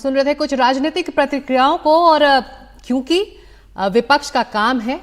सुन रहे थे कुछ राजनीतिक प्रतिक्रियाओं को। और क्योंकि विपक्ष का काम है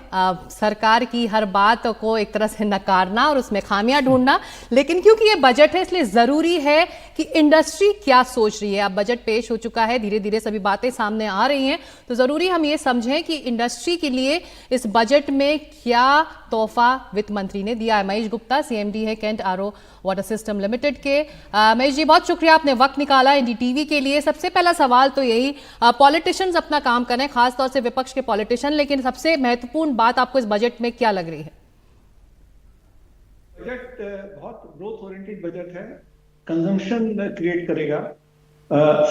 सरकार की हर बात को एक तरह से नकारना और उसमें खामियां ढूंढना, लेकिन क्योंकि ये बजट है इसलिए जरूरी है कि इंडस्ट्री क्या सोच रही है। अब बजट पेश हो चुका है, धीरे धीरे सभी बातें सामने आ रही हैं, तो जरूरी हम ये समझें कि इंडस्ट्री के लिए इस बजट में क्या तोहफा वित्त मंत्री ने दिया है। महेश गुप्ता सीएमडी है Kent RO water system limited के। महेश जी, बहुत शुक्रिया, आपने वक्त निकाला एनडीटीवी के लिए। सबसे पहला सवाल तो यही, पॉलिटिशियंस अपना काम करें, खासतौर से विपक्ष के पॉलिटिशियन, लेकिन सबसे महत्वपूर्ण बात आपको इस बजट में क्या लग रही है? बजट बहुत ग्रोथ ओरिएंटेड बजट है, कंजम्पशन क्रिएट करेगा।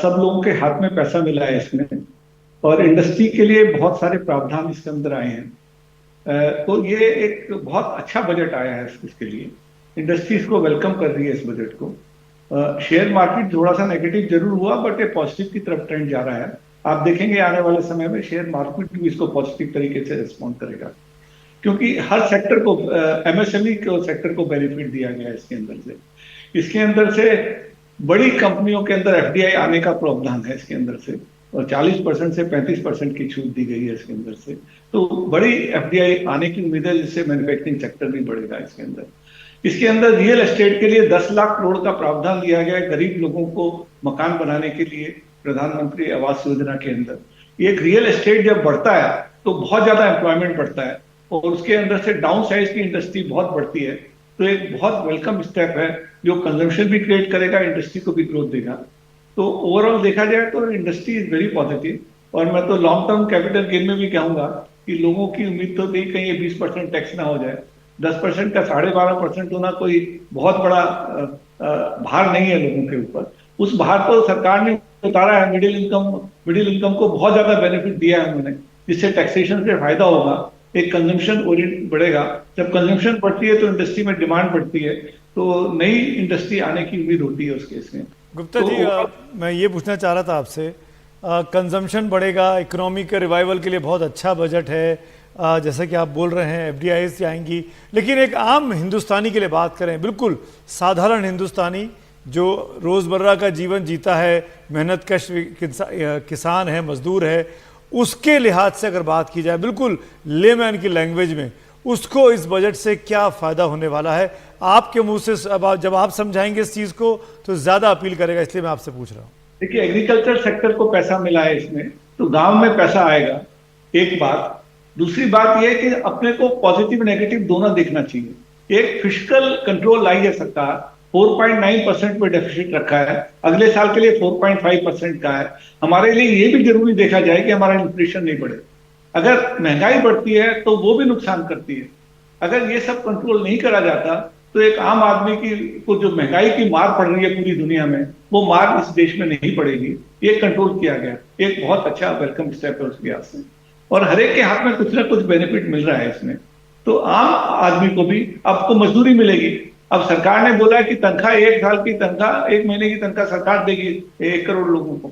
सब लोगों के हाथ में पैसा मिला है इसमें, और इंडस्ट्री के लिए बहुत सारे प्रावधान इसके अंदर आए हैं। तो ये एक बहुत अच्छा बजट आया है इसके लिए। इंडस्ट्री इसको वेलकम कर रही है इस बजट को। शेयर मार्केट थोड़ा सा नेगेटिव जरूर हुआ, बट ये पॉजिटिव की तरफ ट्रेंड जा रहा है। आप देखेंगे आने वाले समय में शेयर मार्केट भी इसको पॉजिटिव तरीके से रिस्पॉन्ड करेगा, क्योंकि हर सेक्टर को, एमएसएमई को सेक्टर को बेनिफिट दिया गया है इसके अंदर से। इसके अंदर से बड़ी कंपनियों के अंदर एफडीआई आने का प्रावधान है इसके अंदर से, और 40% से 35% की छूट दी गई है इसके अंदर से। तो बड़ी एफडीआई आने की उम्मीद है, जिससे मैन्युफैक्चरिंग सेक्टर भी बढ़ेगा इसके अंदर। इसके अंदर रियल एस्टेट के लिए 10 लाख करोड़ का प्रावधान दिया गया है गरीब लोगों को मकान बनाने के लिए, प्रधानमंत्री आवास योजना के अंदर। एक रियल एस्टेट जब बढ़ता है तो बहुत ज्यादा एम्प्लॉयमेंट बढ़ता है, और उसके अंदर से डाउन साइज की इंडस्ट्री बहुत बढ़ती है। तो एक बहुत वेलकम स्टेप है, जो कंजम्पशन भी क्रिएट करेगा, इंडस्ट्री को भी ग्रोथ देगा। तो ओवरऑल देखा जाए तो इंडस्ट्री इज वेरी पॉजिटिव। और मैं तो लॉन्ग टर्म कैपिटल गेन में भी कहूंगा कि लोगों की उम्मीद तो थी कहीं ये 20% टैक्स ना हो जाए। 10% का 12.5% होना कोई बहुत बड़ा भार नहीं है लोगों के ऊपर। उस भार को सरकार ने उतारा है। मिडिल इनकम को बहुत ज्यादा बेनिफिट दिया है उन्होंने, जिससे टैक्सेशन से फायदा होगा, एक कंजम्पशन ओरिएंट बढ़ेगा। जब कंजम्पशन बढ़ती है तो इंडस्ट्री में डिमांड बढ़ती है, तो नई इंडस्ट्री आने की उम्मीद होती है उस केस में। गुप्ता जी, मैं ये पूछना चाह रहा था आपसे, कंजम्पशन बढ़ेगा, इकोनॉमी के रिवाइवल के लिए बहुत अच्छा बजट है। जैसा कि आप बोल रहे हैं एफडीआई से आएंगी, लेकिन एक आम हिंदुस्तानी के लिए बात करें, बिल्कुल साधारण हिंदुस्तानी जो रोज़मर्रा का जीवन जीता है, मेहनत कश किसान है, मजदूर है, उसके लिहाज से अगर बात की जाए बिल्कुल लेमैन की लैंग्वेज में, उसको इस बजट से क्या फ़ायदा होने वाला है? आपके मुंह से जब आप समझाएंगे इस चीज़ को तो ज़्यादा अपील करेगा, इसलिए मैं आपसे पूछ रहा हूँ। देखिए, एग्रीकल्चर सेक्टर को पैसा मिला है इसमें, तो गांव में पैसा आएगा, एक बात। दूसरी बात यह है कि अपने को पॉजिटिव नेगेटिव दोनों देखना चाहिए। एक फिस्कल कंट्रोल लाई है सरकार, 4.9% पे डेफिसिट रखा है, अगले साल के लिए 4.5% का है। हमारे लिए ये भी जरूरी देखा जाए कि हमारा इन्फ्लेशन नहीं बढ़े। अगर महंगाई बढ़ती है तो वो भी नुकसान करती है। अगर ये सब कंट्रोल नहीं करा जाता तो एक आम आदमी को जो महंगाई की मार पड़ रही है पूरी दुनिया में, वो मार इस देश में नहीं पड़ेगी। ये कंट्रोल किया गया, एक बहुत अच्छा वेलकम स्टेप है उसके हाथ से, और हर एक के हाथ में कुछ ना कुछ बेनिफिट मिल रहा है इसमें। तो आम आदमी को भी आपको मजदूरी मिलेगी। अब सरकार ने बोला है कि तनख्वाह, एक साल की तनख्वाह, एक महीने की तनख्वाह सरकार देगी 1 करोड़ लोगों को।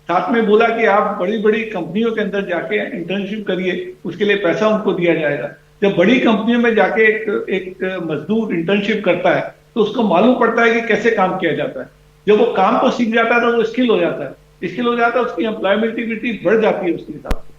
साथ में बोला कि आप बड़ी बड़ी कंपनियों के अंदर जाके इंटर्नशिप करिए, उसके लिए पैसा उनको दिया जाएगा। जब बड़ी कंपनियों में जाके एक मजदूर इंटर्नशिप करता है तो उसको मालूम पड़ता है कि कैसे काम किया जाता है। जब वो काम को सीख जाता है तो वो स्किल हो जाता है, उसकी एम्प्लॉयबिलिटी बढ़ जाती है उसके हिसाब से।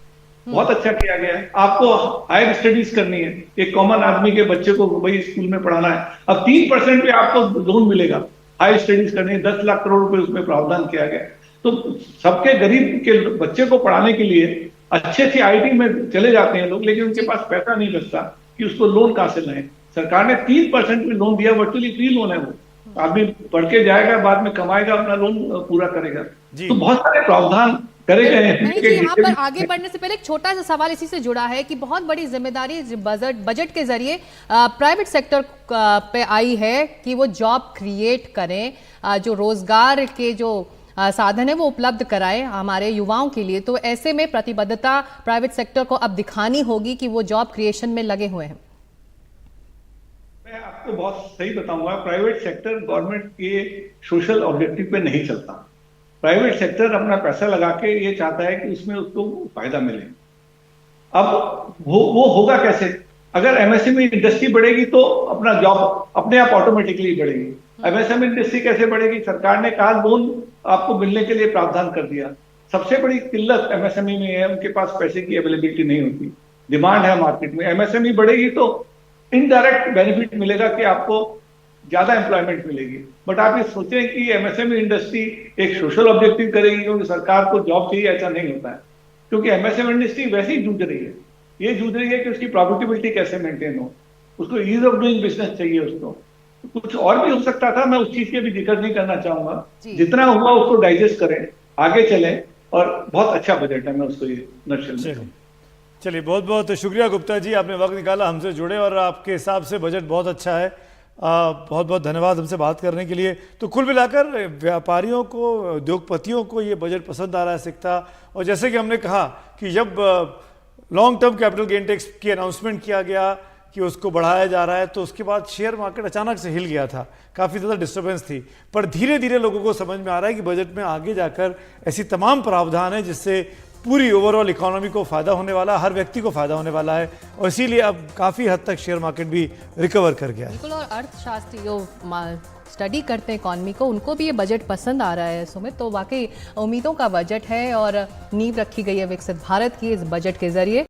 बहुत अच्छा किया गया है। आपको हायर स्टडीज करनी है, एक कॉमन आदमी के बच्चे को वही स्कूल में पढ़ाना है, अब 3% पे आपको लोन मिलेगा। हायर स्टडीज करनी है, 10 लाख करोड़ रुपए उसमें प्रावधान किया गया है। तो सबके गरीब के बच्चे को पढ़ाने के लिए अच्छे से आईटी में चले जाते हैं लोग, लेकिन उनके पास पैसा नहीं बचता कि उसको लोन कहां से लाएं। सरकार ने 3% में लोन दिया, वर्चुअली फ्री लोन है वो। आदमी पढ़ के जाएगा, बाद में कमाएगा, अपना लोन पूरा करेगा। तो बहुत सारे प्रावधान करे गए हैं। यहाँ पर आगे बढ़ने से पहले एक छोटा सा सवाल इसी से जुड़ा है कि बहुत बड़ी जिम्मेदारी बजट के जरिए प्राइवेट सेक्टर पे आई है कि वो जॉब क्रिएट करें, जो रोजगार के जो साधन है वो उपलब्ध कराएं हमारे युवाओं के लिए। तो ऐसे में प्रतिबद्धता प्राइवेट सेक्टर को अब दिखानी होगी कि वो जॉब क्रिएशन में लगे हुए हैं। मैं आपको बहुत सही बताऊंगा, प्राइवेट सेक्टर गवर्नमेंट के सोशल ऑब्जेक्टिव पे नहीं चलता। प्राइवेट सेक्टर अपना पैसा लगा के ये चाहता है कि उसमें उसको फायदा मिले। अब वो होगा कैसे? अगर एमएसएमई इंडस्ट्री बढ़ेगी तो अपना जॉब अपने आप ऑटोमेटिकली बढ़ेगी। एमएसएमई इंडस्ट्री कैसे बढ़ेगी? सरकार ने कहा लोन आपको मिलने के लिए प्रावधान कर दिया, सबसे बड़ी किल्लत एमएसएमई में है, उनके पास पैसे की अवेलेबिलिटी नहीं होती। डिमांड है मार्केट में, एमएसएमई बढ़ेगी तो इनडायरेक्ट बेनिफिट मिलेगा कि आपको ज्यादा एम्प्लॉयमेंट मिलेगी। बट आप ये सोचें कि एमएसएमई इंडस्ट्री एक सोशल ऑब्जेक्टिव करेगी क्योंकि सरकार को जॉब चाहिए, ऐसा नहीं होता है। क्योंकि एमएसएमई इंडस्ट्री वैसे ही जूझ रही है, ये जूझ रही है कि उसकी प्रॉफिटेबिलिटी कैसे मेंटेन हो, उसको ईज ऑफ डूइंग बिजनेस चाहिए उसको। कुछ और भी हो सकता था, मैं उस चीज के भी जिक्र नहीं करना चाहूंगा। जितना हुआ उसको डाइजेस्ट करें, आगे चलें, और बहुत अच्छा बजट है, मैं उसको ये नटशेल में। चलिए, बहुत बहुत शुक्रिया गुप्ता जी, आपने वक्त निकाला, हमसे जुड़े, और आपके हिसाब से बजट बहुत अच्छा है। बहुत बहुत धन्यवाद हमसे बात करने के लिए। तो कुल मिलाकर व्यापारियों को, उद्योगपतियों को ये बजट पसंद आ रहा है सिकता। और जैसे कि हमने कहा कि जब long term capital gain tax की अनाउंसमेंट किया गया कि उसको बढ़ाया जा रहा है, तो उसके बाद शेयर मार्केट अचानक से हिल गया था, काफ़ी ज़्यादा डिस्टर्बेंस थी। पर धीरे धीरे लोगों को समझ में आ रहा है कि बजट में आगे जाकर ऐसी तमाम प्रावधान है जिससे पूरी ओवरऑल इकोनॉमी को फ़ायदा होने वाला, हर व्यक्ति को फ़ायदा होने वाला है, और इसीलिए अब काफ़ी हद तक शेयर मार्केट भी रिकवर कर गया है। बिल्कुल, और अर्थशास्त्री जो स्टडी करते हैं इकॉनमी को, उनको भी ये बजट पसंद आ रहा है सुमित। तो वाकई उम्मीदों का बजट है और नींव रखी गई है विकसित भारत की इस बजट के जरिए।